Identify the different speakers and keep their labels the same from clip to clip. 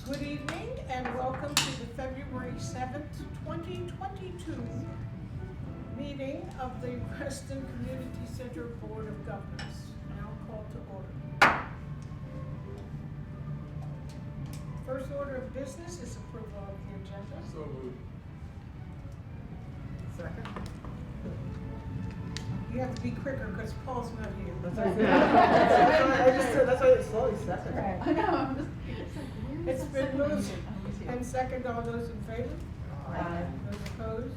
Speaker 1: Good evening and welcome to the February 7th, 2022 meeting of the Preston Community Center Board of Governors. Now called to order. First order of business is approval of the agenda.
Speaker 2: So moved.
Speaker 3: Second.
Speaker 1: You have to be quicker because Paul's not here.
Speaker 3: That's why it's slowly second.
Speaker 4: I know, I'm just.
Speaker 1: It's been moved and second. All those in favor?
Speaker 3: Aye.
Speaker 1: Those opposed?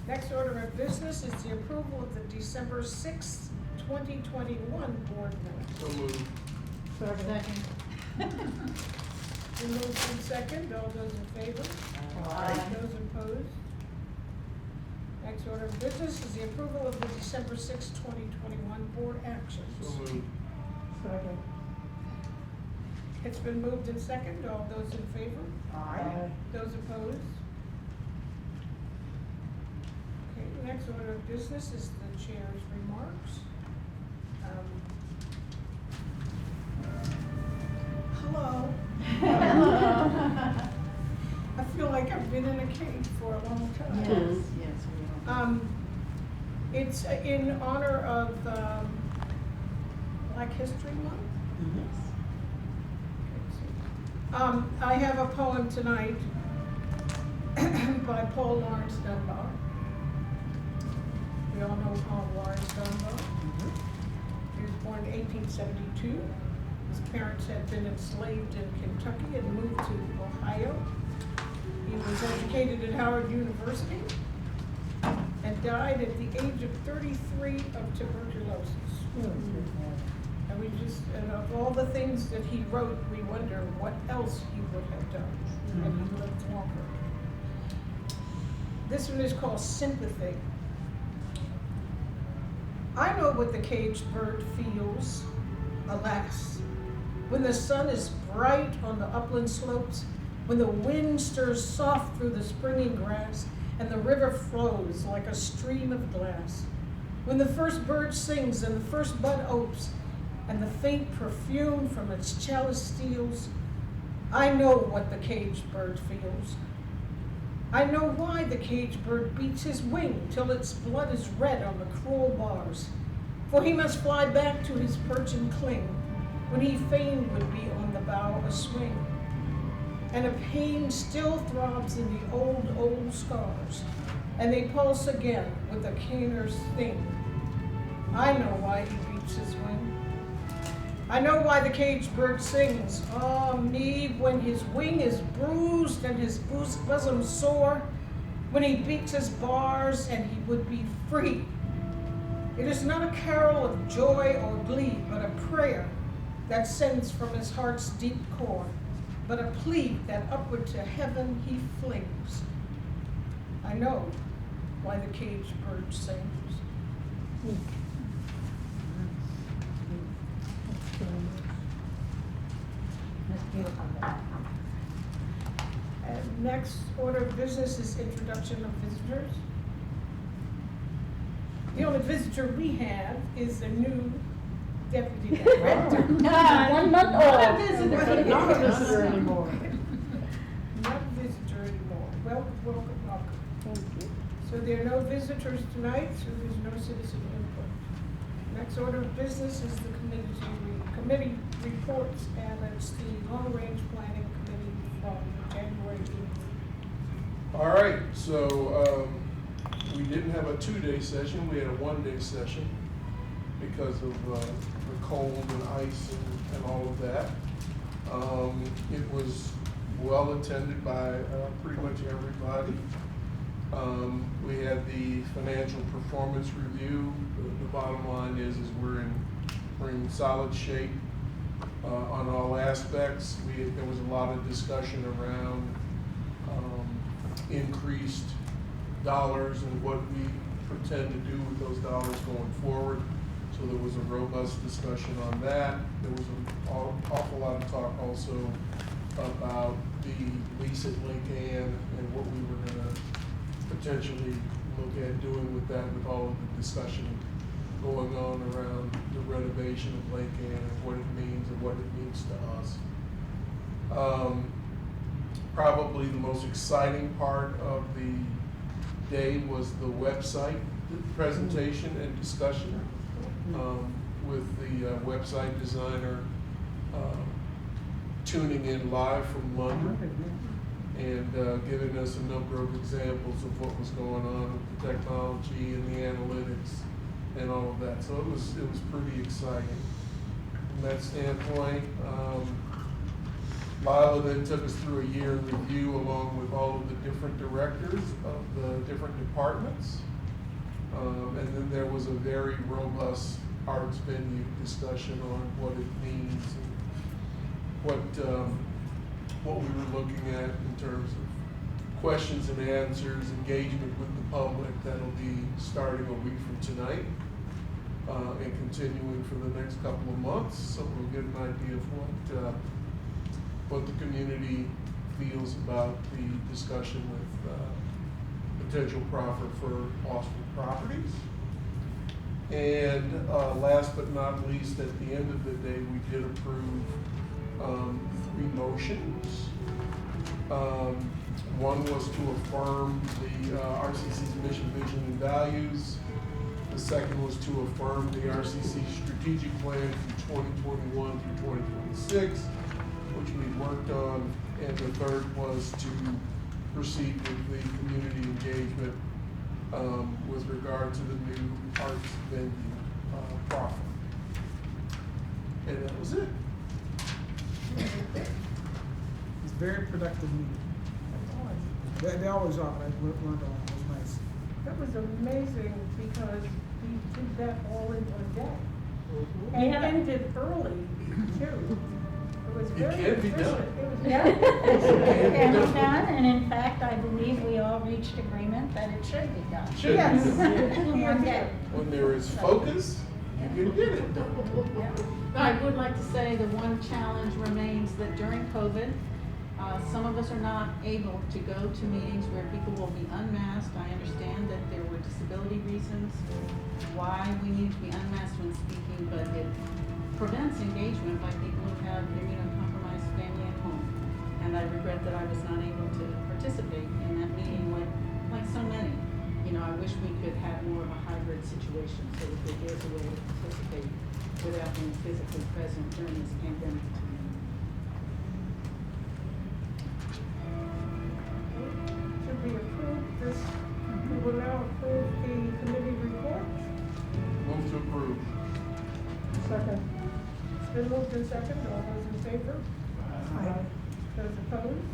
Speaker 1: Next order of business is the approval of the December 6th, 2021 board minutes.
Speaker 2: So moved.
Speaker 4: Second.
Speaker 1: Been moved and second. All those in favor?
Speaker 4: Aye.
Speaker 1: Those opposed? Next order of business is the approval of the December 6th, 2021 board actions.
Speaker 2: So moved.
Speaker 4: Second.
Speaker 1: It's been moved and second. All those in favor?
Speaker 3: Aye.
Speaker 1: Those opposed? Okay, the next order of business is the chair's remarks. Hello. I feel like I've been in a cage for a long time.
Speaker 4: Yes, yes, we are.
Speaker 1: It's in honor of Black History Month. I have a poem tonight by Paul Lawrence Dunbar. We all know Paul Lawrence Dunbar. He was born in 1872. His parents had been enslaved in Kentucky and moved to Ohio. He was educated at Howard University and died at the age of 33 of tuberculosis. And we just, and of all the things that he wrote, we wonder what else he would have done had he lived longer. This one is called Sympathy. I know what the caged bird feels, alas, when the sun is bright on the upland slopes, when the wind stirs soft through the springing grass, and the river flows like a stream of glass, when the first bird sings and the first bud opes, and the faint perfume from its chalice steals, I know what the caged bird feels. I know why the caged bird beats his wing till its blood is red on the cruel bars, for he must fly back to his perch and cling, when he fain would be on the bough a-swing. And a pain still throbs in the old scars, and they pulse again with a keener sting. I know why he beats his wing. I know why the caged bird sings, ah me, when his wing is bruised and his bosom sore, when he beats his bars and he would be free. It is not a carol of joy or glee, but a prayer that sends from his heart's deep core, but a plea that upward to heaven he flings. I know why the caged bird sings. And next order of business is introduction of visitors. The only visitor we have is the new deputy director.
Speaker 4: Not
Speaker 1: Not
Speaker 4: a visitor.
Speaker 3: Not a visitor anymore.
Speaker 1: Not a visitor anymore. Welcome.
Speaker 4: Thank you.
Speaker 1: So there are no visitors tonight, so there's no citizen input. Next order of business is the committee reports, and it's the Long Range Planning Committee from January 8th.
Speaker 2: All right, so we didn't have a 2-day session, we had a 1-day session because of the cold and ice and all of that. It was well attended by pretty much everybody. We had the financial performance review. The bottom line is we're in solid shape on all aspects. There was a lot of discussion around increased dollars and what we pretend to do with those dollars going forward. So there was a robust discussion on that. There was an awful lot of talk also about the lease at Lake Ann and what we were going to potentially look at doing with that, with all of the discussion going on around the renovation of Lake Ann and what it means to us. Probably the most exciting part of the day was the website presentation and discussion with the website designer tuning in live from London and giving us a number of examples of what was going on with the technology and the analytics and all of that. So it was pretty exciting from that standpoint. Lila then took us through a year in review along with all of the different directors of the different departments. And then there was a very robust arts venue discussion on what it means and what we were looking at in terms of questions and answers, engagement with the public. That'll be starting a week from tonight and continuing for the next couple of months. So we'll get an idea of what the community feels about the discussion with potential proffer for Austin properties. And last but not least, at the end of the day, we did approve 3 motions. One was to affirm the RCC's mission, vision, and values. The second was to affirm the RCC strategic plan from 2021 through 2026, which we worked on. And the third was to proceed with the community engagement with regard to the new arts venue proffer. And that was it.
Speaker 5: It's a very productive meeting. They always are, but I learned a lot. It was nice.
Speaker 1: That was amazing because we did that all in one day. And
Speaker 4: Yeah.
Speaker 1: ended early too. It was
Speaker 2: It
Speaker 1: very
Speaker 2: can be
Speaker 1: efficient.
Speaker 2: done.
Speaker 1: It was
Speaker 4: Yeah,
Speaker 2: It
Speaker 4: and
Speaker 2: can
Speaker 4: we
Speaker 2: be
Speaker 4: can, and in fact, I believe we all reached agreement that it should be done.
Speaker 2: Should be
Speaker 1: Yes.
Speaker 2: done.
Speaker 4: In one day.
Speaker 2: When there is focus, you can get it done.
Speaker 6: I would like to say the one challenge remains that during COVID, some of us are not able to go to meetings where people will be unmasked. I understand that there were disability reasons why we need to be unmasked when speaking, but it prevents engagement by people who have immunocompromised family at home. And I regret that I was not able to participate in that meeting like so many. You know, I wish we could have more of a hybrid situation so that there is a way to participate without being physically present during this pandemic time.
Speaker 1: Should we approve this? We will now approve the committee reports.
Speaker 2: Move to approve.
Speaker 1: Second. It's been moved in second. All those in favor?
Speaker 5: Aye.
Speaker 1: Those opposed?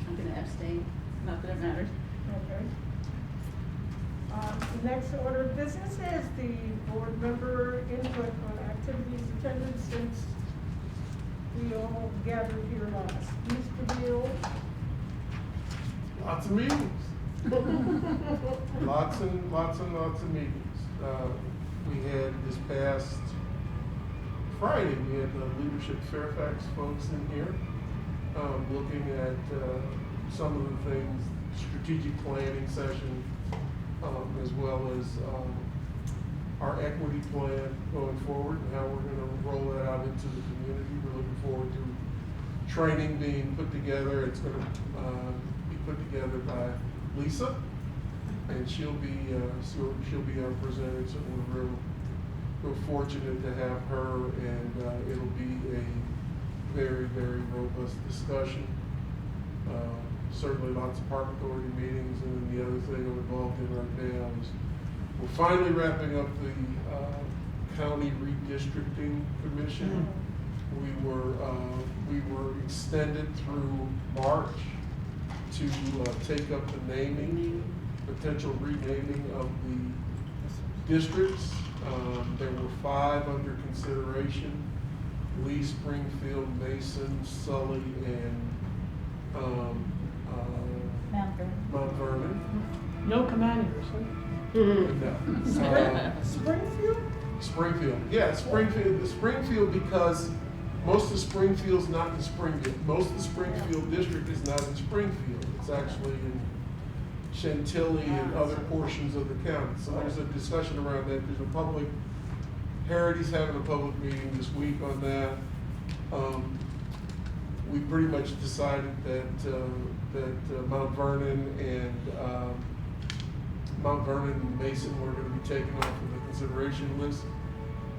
Speaker 6: I'm gonna abstain, not that it matters.
Speaker 1: Okay. The next order of business is the board member input on activities attended since we all gathered here last. Mr. Beal?
Speaker 2: Lots of meetings. Lots and lots of meetings. We had this past Friday, we had the Leadership Fairfax folks in here, looking at some of the things, strategic planning session, as well as our equity plan going forward and how we're gonna roll that out into the community. We're looking forward to training being put together. It's gonna be put together by Lisa, and she'll be our presenter. So we're real fortunate to have her, and it'll be a very, very robust discussion. Certainly lots of park authority meetings, and then the other thing I'm involved in right now is we're finally wrapping up the county redistricting commission. We were extended through March to take up the naming, potential renaming of the districts. There were 5 under consideration: Lee, Springfield, Mason, Sully, and Mount Vernon.
Speaker 3: No commanders, huh?
Speaker 2: No.
Speaker 1: Springfield?
Speaker 2: Springfield, yeah, Springfield, because most of Springfield's not in Springfield. Most of the Springfield district is not in Springfield. It's actually in Chantilly and other portions of the county. So there's a discussion around that. There's a public, Harity's having a public meeting this week on that. we pretty much decided that Mount Vernon and Mason were gonna be taken off of the consideration list,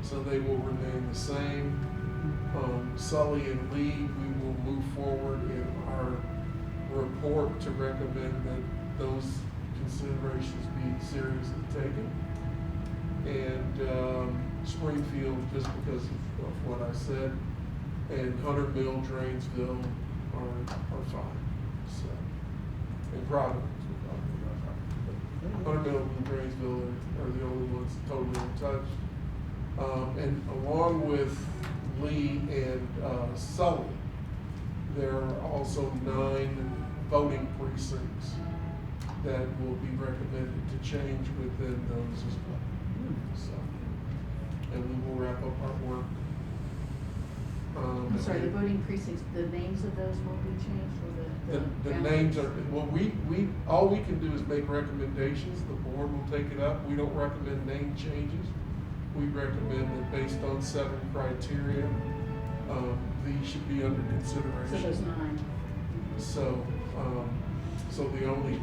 Speaker 2: so they will remain the same. Sully and Lee, we will move forward in our report to recommend that those considerations be seriously taken. And Springfield, just because of what I said, and Hunter Mill, Drainsville are fine, so. And Providence, we're talking about. Hunter Mill and Drainsville are the only ones totally untouched. And along with Lee and Sully, there are also 9 voting precincts that will be recommended to change within those as well. So, and we will wrap up our work.
Speaker 6: I'm sorry, the voting precincts, the names of those will be changed, or
Speaker 2: The names are, well, all we can do is make recommendations, the board will take it up, we don't recommend name changes. We recommend that based on 7 criteria, these should be under consideration.
Speaker 6: So those 9.
Speaker 2: So the only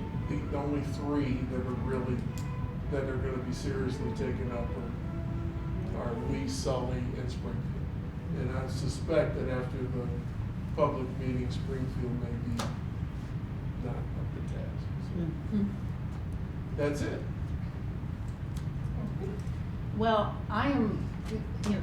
Speaker 2: 3 that are gonna be seriously taken up are Lee, Sully, and Springfield. And I suspect that after the public meeting, Springfield may be not up to task. So that's it.
Speaker 6: Well, I am,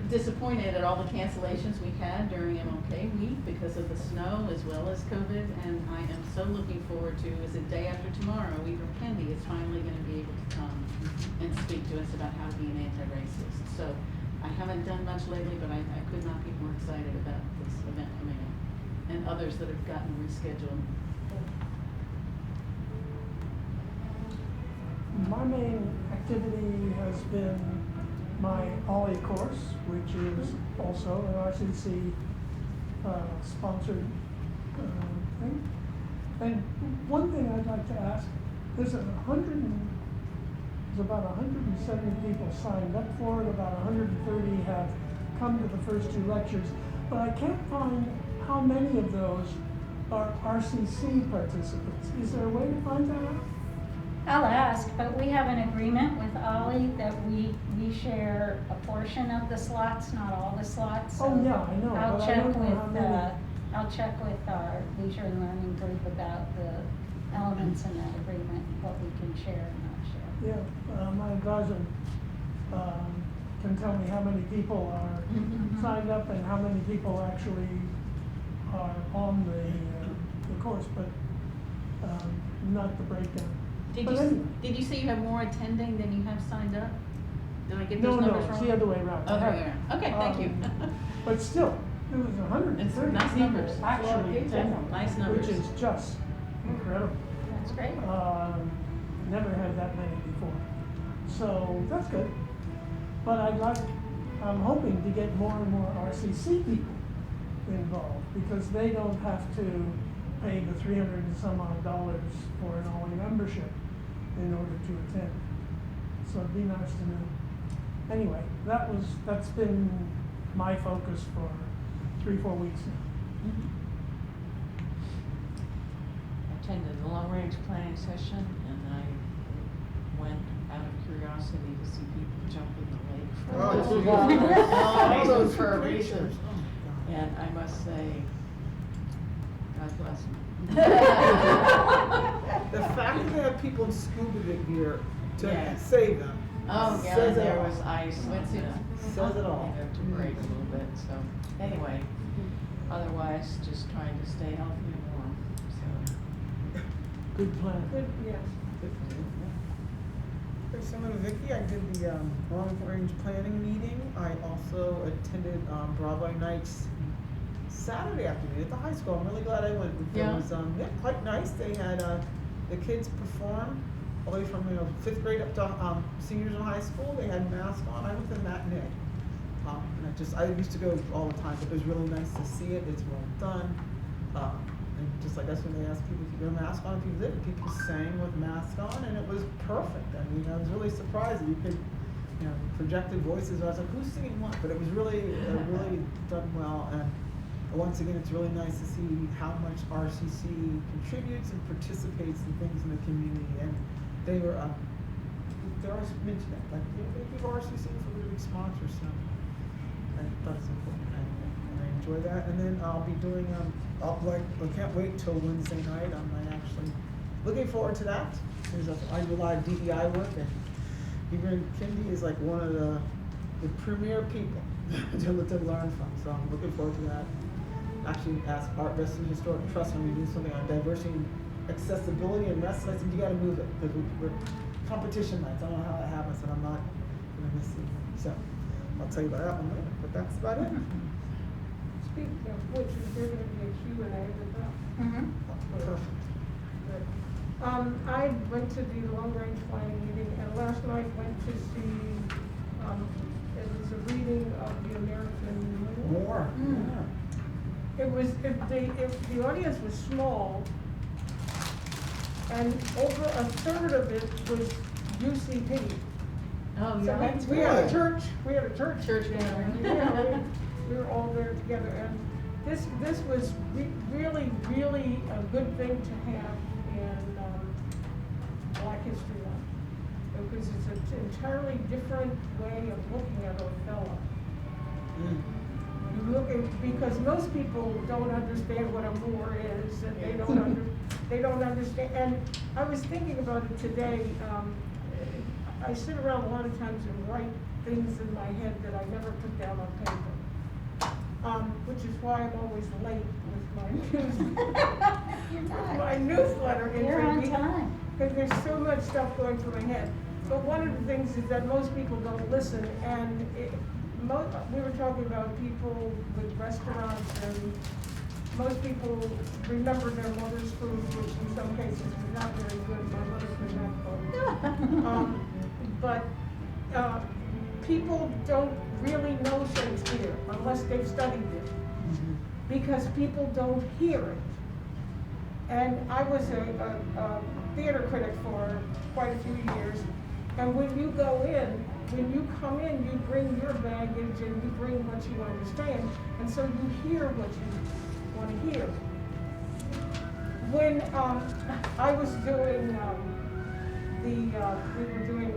Speaker 6: disappointed at all the cancellations we had during MLK week because of the snow as well as COVID, and I am so looking forward to, is it day after tomorrow, Weaver Kendi is finally gonna be able to come and speak to us about how to be an anti-racist. So I haven't done much lately, but I could not be more excited about this event coming up, and others that have gotten rescheduled.
Speaker 3: My main activity has been my OLLI course, which is also an RCC sponsored thing. And one thing I'd like to ask, there's about 170 people signed up for it, about 130 have come to the first 2 lectures, but I can't find how many of those are RCC participants. Is there a way to find that out?
Speaker 4: I'll ask, but we have an agreement with Ollie that we share a portion of the slots, not all the slots. So
Speaker 3: Oh, yeah, I know,
Speaker 4: I'll
Speaker 3: but I
Speaker 4: check
Speaker 3: don't know how
Speaker 4: with,
Speaker 3: many.
Speaker 4: I'll check with our leisure and learning group about the elements in that agreement, what we can share and not share.
Speaker 3: Yeah, my advisor can tell me how many people are signed up and how many people actually are on the course, but not the breakdown.
Speaker 6: Did
Speaker 3: But anyway.
Speaker 6: you say you have more attending than you have signed up? Did I get those
Speaker 3: No,
Speaker 6: numbers wrong?
Speaker 3: it's the other way around.
Speaker 6: Oh, there you are. Okay, thank you.
Speaker 3: But still, there was 130
Speaker 6: It's nice
Speaker 3: people
Speaker 6: numbers.
Speaker 3: actually attending.
Speaker 6: Nice numbers.
Speaker 3: Which is just incredible.
Speaker 4: That's great.
Speaker 3: Never had that many before. So that's good. But I'm hoping to get more and more RCC people involved because they don't have to pay the $300 and some odd for an OLLI membership in order to attend. So it'd be nice to know. Anyway, that's been my focus for 3-4 weeks now.
Speaker 7: I attended the long-range planning session, and I went out of curiosity to see people jump in the lake.
Speaker 5: Oh,
Speaker 7: Amazing for a reason. And I must say, God bless them.
Speaker 5: The fact that they have people in scuba gear to
Speaker 7: Yeah.
Speaker 5: save them.
Speaker 7: Oh, yeah,
Speaker 5: Says it
Speaker 7: there
Speaker 5: all.
Speaker 7: was ice.
Speaker 5: Says it all.
Speaker 7: They had to break a little bit, so, anyway, otherwise, just trying to stay healthy and warm, so.
Speaker 3: Good plan.
Speaker 1: Good, yes.
Speaker 5: Similar to Vicky, I did the long-range planning meeting. I also attended Broadway Nights Saturday afternoon at the high school. I'm really glad I went. It
Speaker 6: Yeah.
Speaker 5: was quite nice. They had the kids perform all the way from 5th grade up to seniors in high school. They had masks on. I went to the matinee. And I used to go all the time, but it was really nice to see it. It's well done. And just like that's when they asked people if you got a mask on, people did. And people sang with masks on, and it was perfect. I mean, I was really surprised that you could, projected voices. I was like, who's singing what? But it was really, really done well. And once again, it's really nice to see how much RCC contributes and participates in things in the community. And they always mention that, like, they give RCC for really big sponsors, so I thought it's important, and I enjoy that. And then I'll be doing, I can't wait till Wednesday night. I'm actually looking forward to that. I do a lot of DEI work, and even Kindy is like one of the premier people to learn from. So I'm looking forward to that. Actually, asked Art Rest and Historic Trust when we do something on diversity, accessibility, and rest. And I said, you got to move it because we're competition nights. I don't know how that happens, and I'm not going to miss it. So I'll tell you about that one later. But that's about it.
Speaker 1: Speaking of which, is there gonna be a Q&A with that?
Speaker 5: Perfect.
Speaker 1: Good. I went to the long-range planning meeting, and last night went to see, it was a reading of the American War.
Speaker 5: More. Yeah.
Speaker 1: It was, the audience was small, and over a third of it was UCP.
Speaker 6: Oh,
Speaker 1: So
Speaker 6: yeah.
Speaker 1: we had a church
Speaker 6: Church gathering.
Speaker 1: Yeah, we were all there together, and this was really a good thing to have in Black History Month, because it's an entirely different way of looking at Othello. You look at, because most people don't understand what a Moor is, and they don't understand. And I was thinking about it today. I sit around a lot of times and write things in my head that I never put down on paper, which is why I'm always late with my newsletter.
Speaker 4: You're on time.
Speaker 1: Because there's so much stuff going through my head. But one of the things is that most people don't listen, and we were talking about people with restaurants, and most people remember their mother's food, which in some cases was not very good. My mother could not cook. But people don't really know Shakespeare unless they've studied it, because people don't hear it. And I was a theater critic for quite a few years, and when you go in, when you come in, you bring your baggage and you bring what you understand, and so you hear what you want to hear. When I was doing we were doing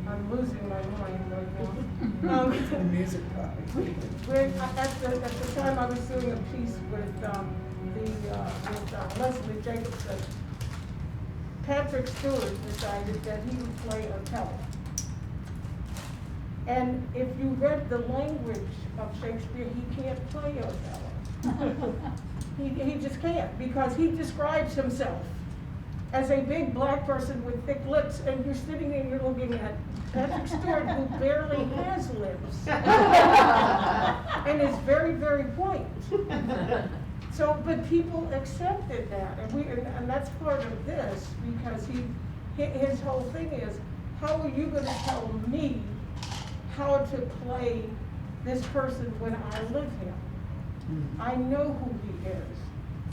Speaker 1: I'm losing my mind right now.
Speaker 5: The music probably.
Speaker 1: At the time I was doing a piece with Leslie Jacobson, Patrick Stewart decided that he would play Othello. And if you read the language of Shakespeare, he can't play Othello. He just can't, because he describes himself as a big black person with thick lips, and you're sitting there and you're looking at Patrick Stewart, who barely has lips, and is very, very white. So, but people accepted that, and that's part of this, because his whole thing is, how are you going to tell me how to play this person when I live him? I know who he is.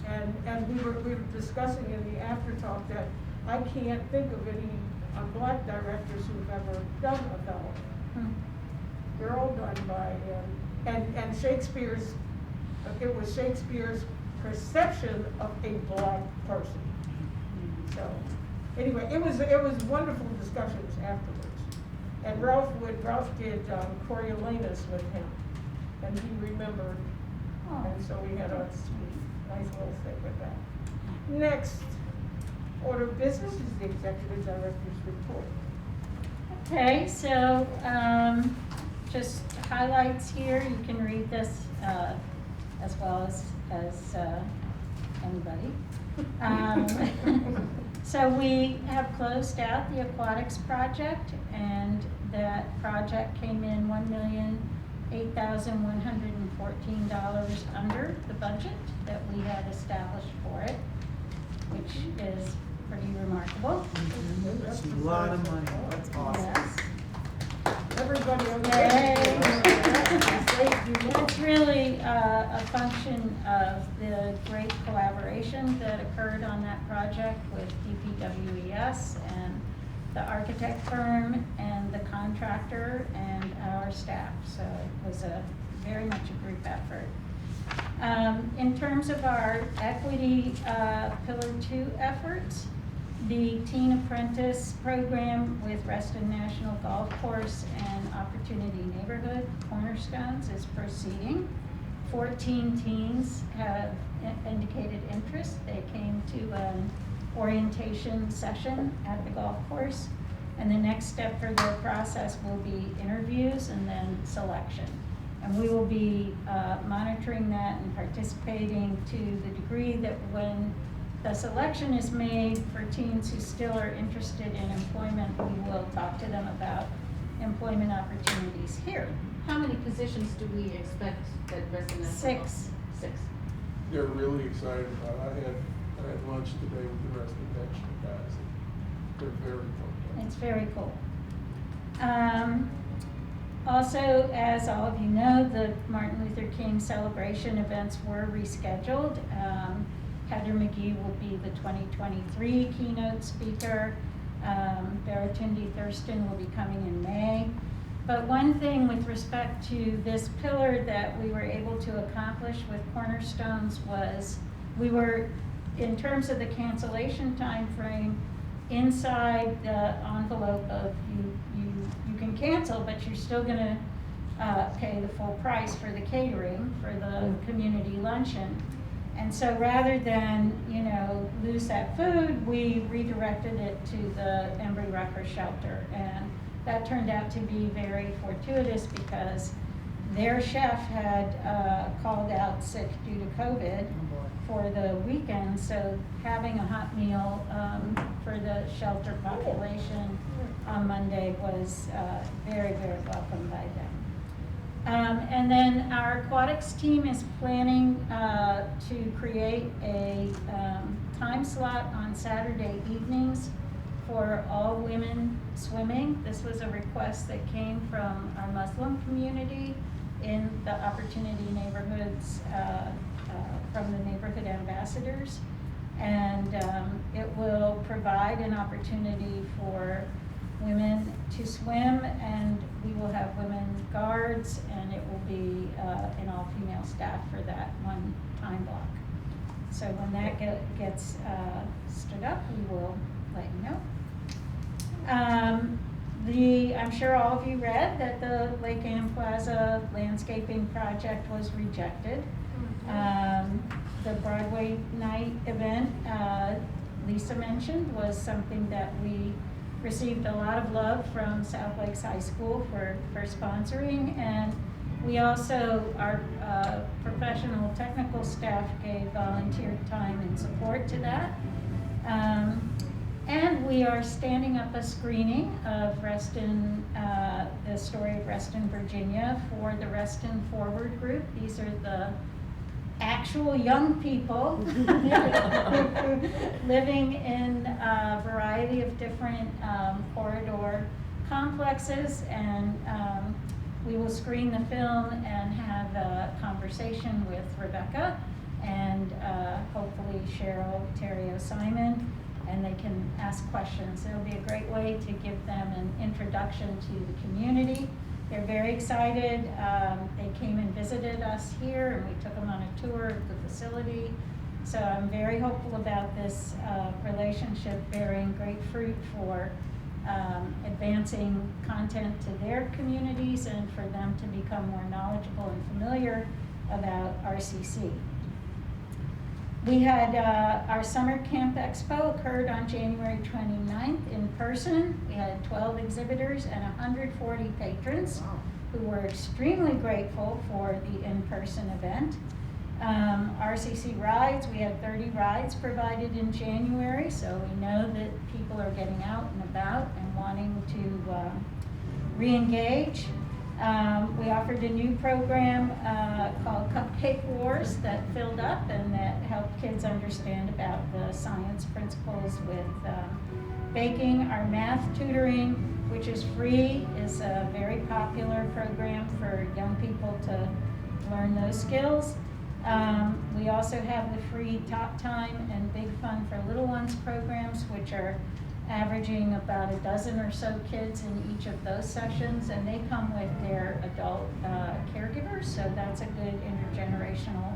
Speaker 1: And we were discussing in the after talk that I can't think of any black directors who've ever done Othello. They're all done by him. And Shakespeare's, it was Shakespeare's perception of a black person. So, anyway, it was wonderful discussions afterwards. And Ralph did Coriolanus with him, and he remembered, and so we had a nice little thing with that. Next order of business is the executive director's report.
Speaker 4: Okay, so just highlights here. You can read this as well as anybody. So we have closed out the aquatics project, and that project came in $1,008,114 under the budget that we had established for it, which is pretty remarkable.
Speaker 5: That's a lot of money. That's awesome.
Speaker 4: Yes.
Speaker 1: Everybody
Speaker 4: Yay.
Speaker 1: okay?
Speaker 4: It's really a function of the great collaboration that occurred on that project with DPWES and the architect firm and the contractor and our staff. So it was very much a group effort. In terms of our equity Pillar 2 efforts, the Teen Apprentice program with Reston National Golf Course and Opportunity Neighborhood Cornerstones is proceeding. 14 teens have indicated interest. They came to an orientation session at the golf course, and the next step for their process will be interviews and then selection. And we will be monitoring that and participating to the degree that when the selection is made for teens who still are interested in employment, we will talk to them about employment opportunities here.
Speaker 6: How many positions do we expect at Reston National?
Speaker 4: 6.
Speaker 6: 6.
Speaker 2: They're really excited about it. I had lunch today with the Reston National guys, and they're very pumped.
Speaker 4: It's very cool. Also, as all of you know, the Martin Luther King celebration events were rescheduled. Heather McGee will be the 2023 keynote speaker. Baratundi Thurston will be coming in May. But one thing with respect to this pillar that we were able to accomplish with Cornerstones was we were, in terms of the cancellation time frame, inside the envelope of you can cancel, but you're still gonna pay the full price for the catering for the community luncheon. And so rather than, lose that food, we redirected it to the Embry-Rucker shelter. And that turned out to be very fortuitous because their chef had called out sick due to COVID for the weekend. So having a hot meal for the shelter population on Monday was very, very welcome by them. And then our aquatics team is planning to create a time slot on Saturday evenings for all women swimming. This was a request that came from our Muslim community in the Opportunity Neighborhoods, from the neighborhood ambassadors. And it will provide an opportunity for women to swim, and we will have women guards, and it will be an all-female staff for that one time block. So when that gets stood up, we will let you know. I'm sure all of you read that the Lake Ann Plaza landscaping project was rejected. The Broadway night event Lisa mentioned was something that we received a lot of love from South Lakes High School for sponsoring, and we also, our professional technical staff gave volunteer time and support to that. And we are standing up a screening of Reston, the story of Reston, Virginia for the Reston Forward group. These are the actual young people living in a variety of different corridor complexes, and we will screen the film and have a conversation with Rebecca and hopefully Cheryl, Terrio, Simon, and they can ask questions. It'll be a great way to give them an introduction to the community. They're very excited. They came and visited us here, and we took them on a tour of the facility. So I'm very hopeful about this relationship bearing great fruit for advancing content to their communities and for them to become more knowledgeable and familiar about RCC. We had our summer camp expo occurred on January 29th in person. We had 12 exhibitors and 140 patrons who were extremely grateful for the in-person event. RCC rides, we had 30 rides provided in January, so we know that people are getting out and about and wanting to re-engage. We offered a new program called Cupcake Wars that filled up and that helped kids understand about the science principles with baking. Our math tutoring, which is free, is a very popular program for young people to learn those skills. We also have the free Top Time and Big Fun for Little Ones programs, which are averaging about a dozen or so kids in each of those sessions, and they come with their adult caregivers, so that's a good intergenerational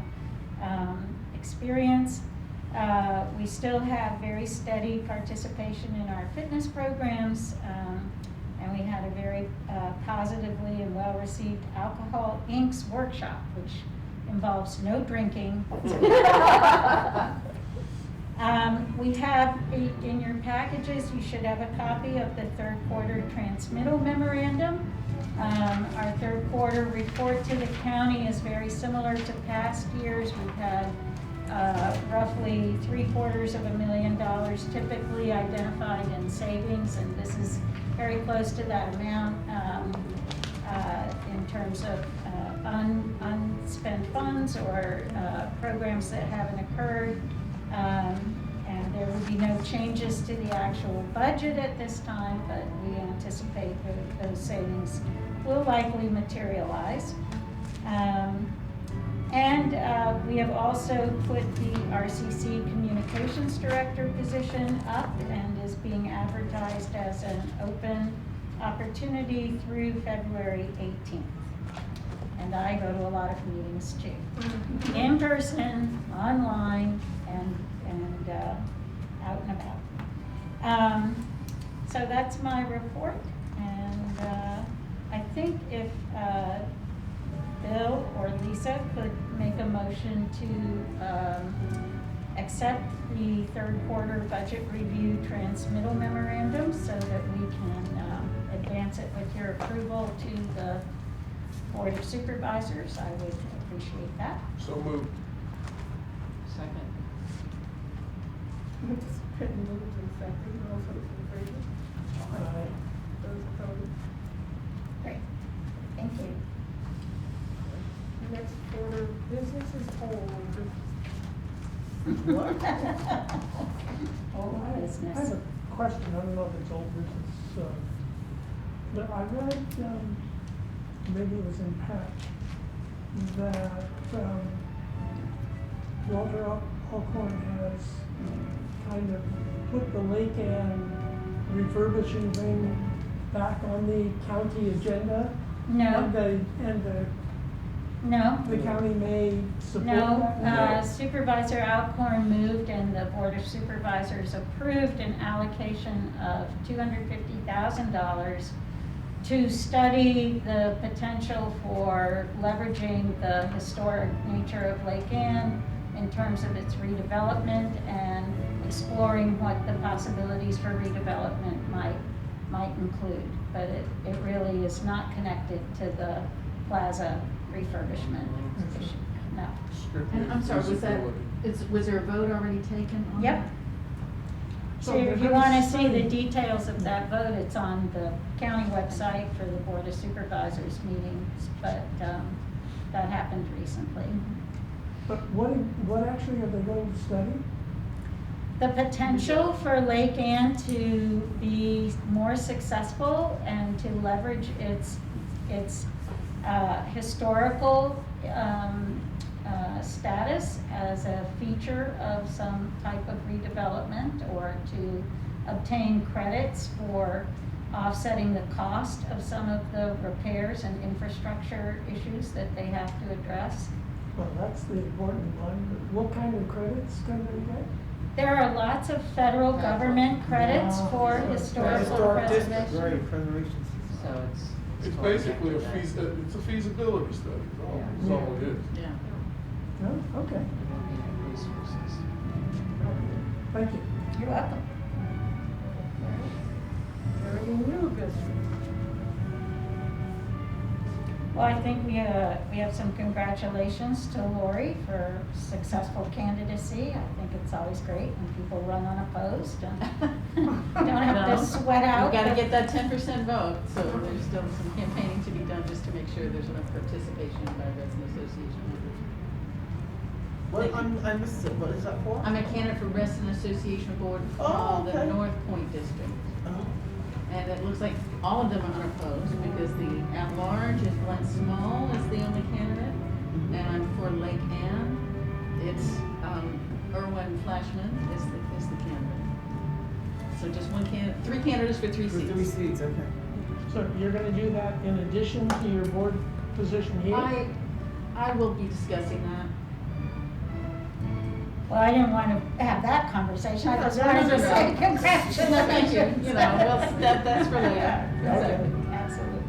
Speaker 4: experience. We still have very steady participation in our fitness programs, and we had a very positively and well-received Alcohol Inc.'s workshop, which involves no drinking. We have, in your packages, you should have a copy of the third quarter Transmittal Memorandum. Our third quarter report to the county is very similar to past years. We've had roughly $750,000 typically identified in savings, and this is very close to that amount in terms of unspent funds or programs that haven't occurred. And there will be no changes to the actual budget at this time, but we anticipate that those savings will likely materialize. And we have also put the RCC Communications Director position up and is being advertised as an open opportunity through February 18th. And I go to a lot of meetings too, in person, online, and out and about. So that's my report, and I think if Bill or Lisa could make a motion to accept the third quarter budget review transmittal memorandum so that we can advance it with your approval to the Board of Supervisors, I would appreciate that.
Speaker 2: So moved.
Speaker 7: Second.
Speaker 1: Been moved and seconded, all those in favor? Those opposed?
Speaker 4: Great, thank you.
Speaker 1: Next order of business is old.
Speaker 4: Old
Speaker 3: I have
Speaker 4: business.
Speaker 3: a question, I don't know if it's old business, but I read, maybe it was in Pat, that Walter Alcorn has kind of put the Lake Ann refurbishing thing back on the county agenda.
Speaker 4: No,
Speaker 3: And
Speaker 4: no.
Speaker 3: the county may support
Speaker 4: No,
Speaker 3: that?
Speaker 4: Supervisor Alcorn moved and the Board of Supervisors approved an allocation of $250,000 to study the potential for leveraging the historic nature of Lake Ann in terms of its redevelopment and exploring what the possibilities for redevelopment might include. But it really is not connected to the plaza refurbishment issue, no.
Speaker 2: Strictly
Speaker 6: And I'm sorry,
Speaker 2: feasibility.
Speaker 6: was there a vote already taken on
Speaker 4: Yep.
Speaker 6: that?
Speaker 4: So
Speaker 3: So
Speaker 4: if
Speaker 3: they're
Speaker 4: you
Speaker 3: gonna
Speaker 4: wanna see
Speaker 3: study-
Speaker 4: the details of that vote, it's on the county website for the Board of Supervisors meetings, but, that happened recently.
Speaker 3: But what actually are they going to study?
Speaker 4: The potential for Lake Ann to be more successful and to leverage its historical status as a feature of some type of redevelopment, or to obtain credits for offsetting the cost of some of the repairs and infrastructure issues that they have to address.
Speaker 3: Well, that's the important one. What kind of credits can they get?
Speaker 4: There are lots of federal government credits for historical
Speaker 5: Historic district,
Speaker 4: preservation.
Speaker 5: right, preservation.
Speaker 7: So
Speaker 2: It's
Speaker 7: totally
Speaker 2: basically
Speaker 7: after that.
Speaker 2: it's a feasibility study, is all it is.
Speaker 6: Yeah.
Speaker 3: No? Okay.
Speaker 7: Resources.
Speaker 3: Thank you.
Speaker 4: You're welcome.
Speaker 1: Very new business.
Speaker 4: Well, I think we have some congratulations to Lori for successful candidacy. I think it's always great when people run unopposed and don't have to sweat out.
Speaker 6: You gotta
Speaker 4: the-
Speaker 6: get that 10% vote, so there's still some campaigning to be done just to make sure there's enough participation by resident association members.
Speaker 5: What, I missed it, what is that for?
Speaker 6: I'm a candidate for resident association board
Speaker 5: Oh,
Speaker 6: for
Speaker 5: okay.
Speaker 6: the North Point district.
Speaker 5: Oh.
Speaker 6: And it looks like all of them are unopposed because the at-large is Glenn Small is the only candidate. And I'm for Lake Ann. It's Erwin Flashman is the candidate. So just one three candidates for 3
Speaker 5: For
Speaker 6: seats.
Speaker 5: 3 seats, okay.
Speaker 3: So you're gonna do that in addition to your board position here?
Speaker 6: I will be discussing that.
Speaker 4: Well, I didn't want to have that conversation, I just
Speaker 5: No,
Speaker 4: wanted
Speaker 5: no,
Speaker 4: to
Speaker 5: no,
Speaker 4: say
Speaker 5: no.
Speaker 4: congratulations.
Speaker 6: No, thank you, you know, well, that's for later.
Speaker 4: Yeah, absolutely.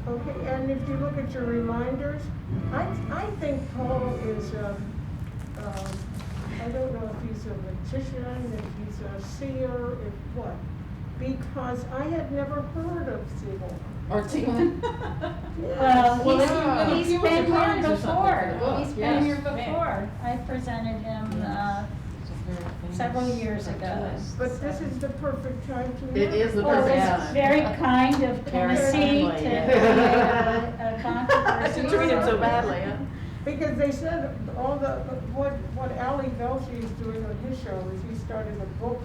Speaker 1: Okay, and if you look at your reminders, I think Paul is, I don't know if he's a magician, if he's a seer, if what. Because I had never heard of Sybil.
Speaker 6: Or T1.
Speaker 4: Well,
Speaker 6: Well, then
Speaker 4: he's
Speaker 6: you were
Speaker 4: been
Speaker 6: surprised
Speaker 4: here
Speaker 6: or something
Speaker 4: before,
Speaker 6: for the book.
Speaker 4: he's
Speaker 6: Yes.
Speaker 4: been here before. I presented him,
Speaker 7: It's a very famous
Speaker 4: several years ago.
Speaker 7: cartoonist.
Speaker 1: But this is the perfect time to.
Speaker 6: It is the
Speaker 4: Well,
Speaker 6: perfect
Speaker 4: it's
Speaker 6: time.
Speaker 4: very kind of
Speaker 7: Very
Speaker 4: Tennessee to
Speaker 7: timely,
Speaker 4: create
Speaker 7: yeah.
Speaker 4: a controversy.
Speaker 6: To treat him so badly, huh?
Speaker 1: Because they said all the, what Ali Velshi is doing on his show is he started a book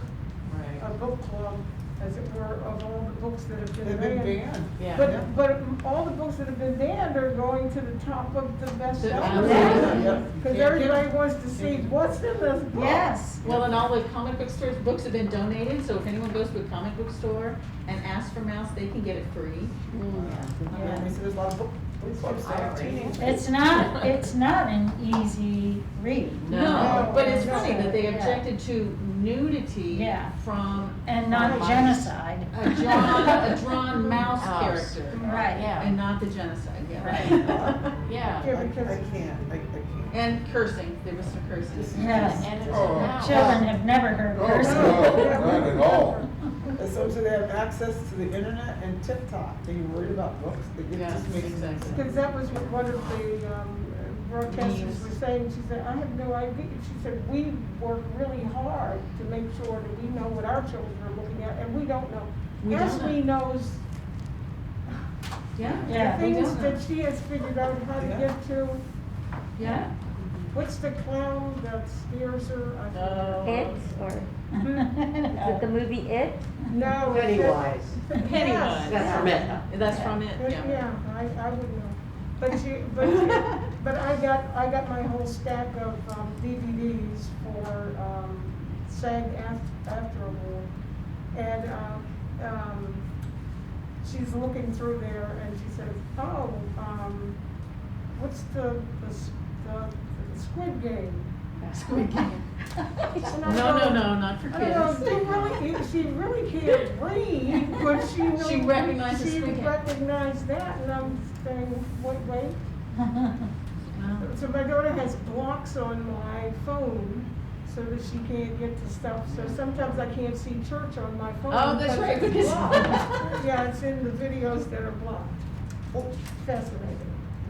Speaker 1: club, as it were, of all the books that have
Speaker 5: They've
Speaker 1: been
Speaker 5: been
Speaker 1: banned.
Speaker 5: banned.
Speaker 7: Yeah.
Speaker 1: But all the books that have been banned are going to the top of the bestsellers.
Speaker 6: Yeah.
Speaker 1: Because everybody wants to see what's in this book.
Speaker 4: Yes.
Speaker 6: Well, and all the comic book stores, books have been donated, so if anyone goes to a comic book store and asks for Mouse, they can get it free.
Speaker 5: Yeah, they said there's a lot of book clubs there.
Speaker 4: It's not an easy read.
Speaker 6: No, but it's funny that they
Speaker 4: Yeah.
Speaker 6: objected to nudity
Speaker 4: Yeah.
Speaker 6: from
Speaker 4: And not genocide.
Speaker 6: a drawn mouse
Speaker 7: Mouse.
Speaker 6: character.
Speaker 4: Right.
Speaker 7: Yeah.
Speaker 6: And not the genocide, yeah.
Speaker 4: Right.
Speaker 7: Yeah.
Speaker 1: Yeah,
Speaker 5: I
Speaker 1: because
Speaker 5: can't.
Speaker 6: And cursing, there was some cursing.
Speaker 4: Yes.
Speaker 7: And it's
Speaker 2: Oh.
Speaker 7: now.
Speaker 4: Children have never heard
Speaker 2: Oh,
Speaker 4: cursing.
Speaker 2: no, not at all.
Speaker 5: And so they have access to the internet and TikTok. Are you worried about books? It
Speaker 6: Yeah,
Speaker 5: just makes
Speaker 6: exactly.
Speaker 1: Because that was what one of the broadcasters was saying. She said, I have no idea. She said, we work really hard to make sure that we know what our children are looking at, and we don't know.
Speaker 6: We don't
Speaker 1: Ashley knows
Speaker 6: Yeah.
Speaker 4: Yeah.
Speaker 1: the
Speaker 6: we
Speaker 1: things
Speaker 6: don't know.
Speaker 1: that she has figured out how to
Speaker 5: Yeah.
Speaker 1: get to.
Speaker 6: Yeah.
Speaker 1: What's the clown that scares her? I forget.
Speaker 8: It, or, is it the movie It?
Speaker 1: No. it's-
Speaker 9: Pennywise.
Speaker 6: Pennywise.
Speaker 1: Yes.
Speaker 9: That's from it.
Speaker 6: That's from it,
Speaker 1: But,
Speaker 6: yeah.
Speaker 1: yeah, I would know. But I got my whole stack of DVDs for SAG after award. And she's looking through there and she says, oh, what's the Squid Game?
Speaker 6: Squid Game.
Speaker 1: And I
Speaker 6: No,
Speaker 1: go,
Speaker 6: not for
Speaker 1: I don't
Speaker 6: kids.
Speaker 1: know, she really can't read, but she knows.
Speaker 6: She recognizes
Speaker 1: She
Speaker 6: Squid Game.
Speaker 1: recognized that, and I'm saying, wait.
Speaker 6: Wow.
Speaker 1: So my daughter has blocks on my phone so that she can't get to stuff. So sometimes I can't see church on my phone.
Speaker 6: Oh, that's right,
Speaker 1: it's
Speaker 6: because-
Speaker 1: blocked. Yeah, it's in the videos that are blocked.
Speaker 5: Well,
Speaker 1: Fascinating.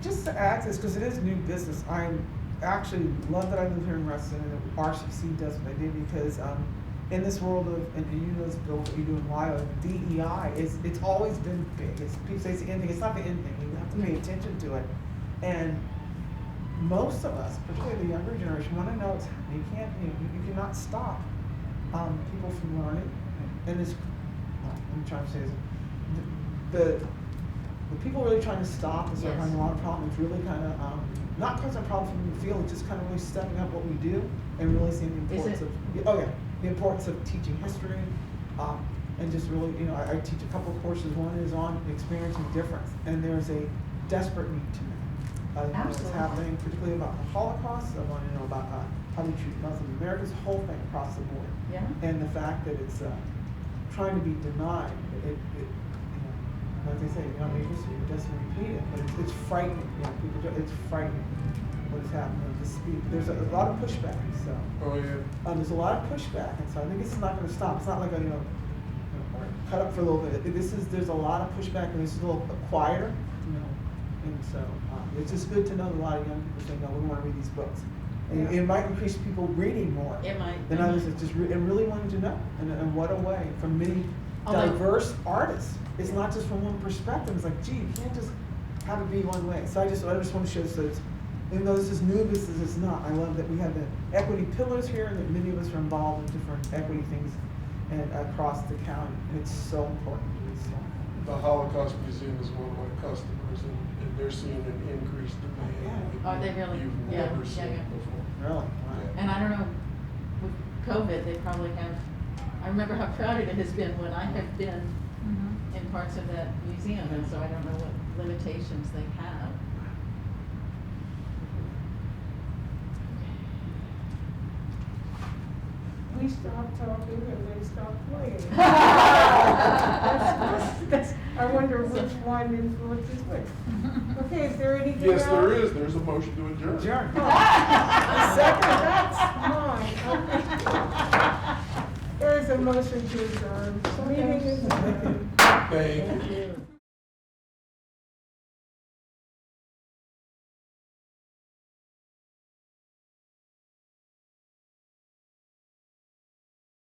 Speaker 5: just to access, because it is new business, I actually love that I live here in Reston and that RCC does what they do because in this world of, and you know this, Bill, what you do in Wyoming, DEI, it's always been big. People say it's the end thing, it's not the end thing, you have to pay attention to it. And most of us, particularly the younger generation, want to know what's happening. You cannot stop people from learning. And this, I'm trying to say this, the people really trying to stop is having a lot of problems, really kind of, not causing problems in the field, just kind of really stepping up what we do and really seeing the importance of, the importance of teaching history, and just really, I teach a couple of courses. One is on experiencing difference, and there's a desperate need to know. What's happening, particularly about the Holocaust. I want to know about how we treat Muslim Americans, the whole thing across the board.
Speaker 6: Yeah.
Speaker 5: And the fact that it's trying to be denied. Like they say, maybe it doesn't repeat it, but it's frightening. It's frightening what is happening at the speed. There's a lot of pushback. So.
Speaker 2: Oh, yeah.
Speaker 5: There's a lot of pushback, and so I think this is not going to stop. It's not like cut up for a little bit. There's a lot of pushback, and this is a little quieter, and so it's just good to know that a lot of young people say, no, we want to read these books. And it might increase people reading more
Speaker 6: It might.
Speaker 5: than others that just and really wanting to know. And what a way from many
Speaker 6: Although-
Speaker 5: diverse artists. It's not just from one perspective. It's like, gee, you can't just have it be one way. So I just want to show so that even though this is new business, it's not. I love that we have the equity pillars here and that many of us are involved in different equity things and across the county. And it's so important.
Speaker 2: The Holocaust Museum is one of my customers, and they're seeing an increased demand.
Speaker 6: Are they really?
Speaker 2: You've
Speaker 6: Yeah,
Speaker 2: never
Speaker 6: yeah,
Speaker 2: seen
Speaker 6: yeah.
Speaker 2: before.
Speaker 5: Really? Wow.
Speaker 6: And I don't know, with COVID, they probably have, I remember how crowded it has been when I have been
Speaker 4: Mhm.
Speaker 6: in parts of that museum, and so I don't know what limitations they have.
Speaker 1: We stopped talking and they stopped playing. I wonder which one influences which. Okay, is there anything else?
Speaker 2: Yes, there is. There's a motion to adjourn.
Speaker 5: Adjourn.
Speaker 1: Second, that's mine, okay. There is a motion to adjourn. Meeting is adjourned.
Speaker 2: Thank you.
Speaker 5: Thank you.